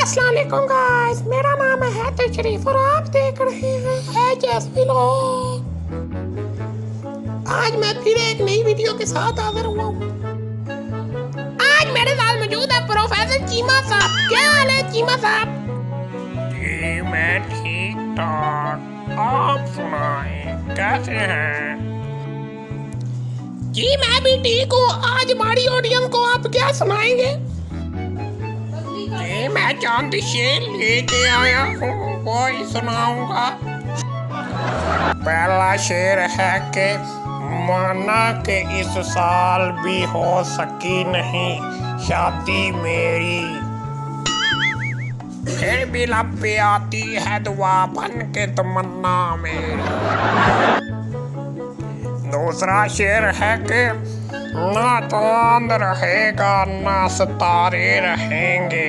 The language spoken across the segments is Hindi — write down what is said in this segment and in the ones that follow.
अस्सलाम वालेकुम गाइस, मेरा नाम है हैदर शरीफ और आप देख रहे हैं हैजस व्लॉग। आज मैं फिर एक नई वीडियो के साथ हाजिर हुआ हूँ। आज मेरे साथ मौजूद है प्रोफेसर चीमा साहब। क्या हाल है चीमा साहब? जी मैं ठीक ठाक, आप सुनाएं कैसे हैं? जी मैं भी ठीक हूँ। आज हमारी ऑडियंस को आप क्या सुनाएंगे? जी मैं चांद शेर लेके आया हूँ, वो ही सुनाऊंगा। पहला शेर है कि माना कि इस साल भी हो सकी नहीं शादी मेरी, फिर भी लब पे आती है दुआ बन के तमन्ना मेरी। दूसरा शेर है कि ना चांद रहेगा ना सितारे रहेंगे,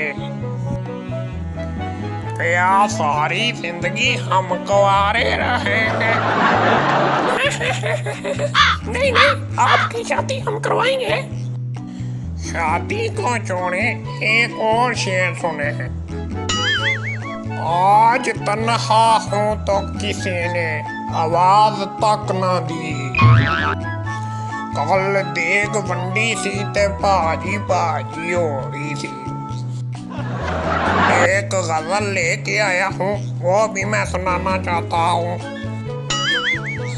क्या सारी जिंदगी हम कुंवारे रहेंगे। नहीं नहीं, आपकी शादी हम करवाएंगे। शादी को छोड़े एक और शेर सुने हैं। आज तन्हा हूँ तो किसी ने आवाज तक न दी, कल देख बंडी सी ते बाजी बाजी हो रही थी। एक गजल लेके आया हूँ, वो भी मैं सुनाना चाहता हूँ।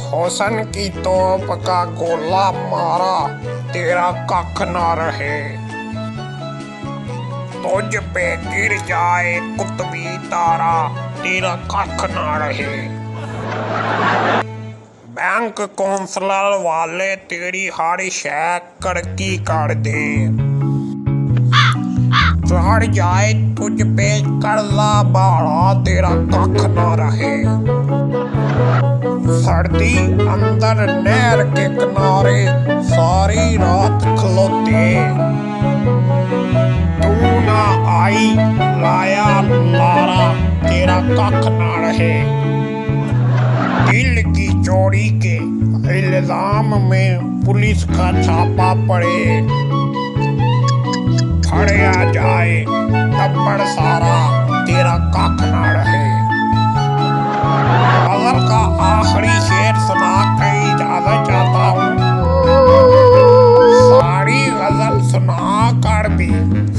हुस्न की तोप का गोला मारा तेरा कख ना रहे, तुझ पे गिर जाए कुतबी तारा तेरा कख ना रहे, बैंक कौंसलर वाले तेरी हर शय कड़की कर दे, चढ़ जाए तुझ पे कर्जा बाड़ा तेरा कख ना रहे, सर्दी अंदर नहर के किनारे सारी रात खलोते, तू ना आई लाया लारा तेरा कख ना रहे, दिल की चोरी के इल्जाम में पुलिस का छापा पड़े, फड़या जाए टब्बर सारा तेरा कख ना रहे। गजल का आखिरी शेर सुना कर इजाजत चाहता हूँ। सारी गजल सुना कर भी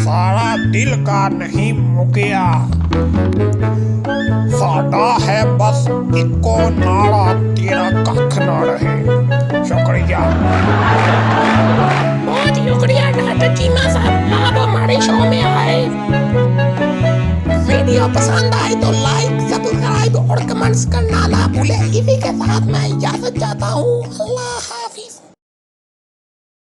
सारा दिल का नहीं मुकिया, साडा है बस इको नाड़ा तेरा कख ना रहे। शुक्रिया, बहुत शुक्रिया डॉक्टर चीमा साहब, आप हमारे शो में आए। वीडियो पसंद आए तो लाइक सब्सक्राइब और कमेंट्स करना ना भूले। इसी के साथ मैं इजाजत चाहता हूँ। अल्लाह।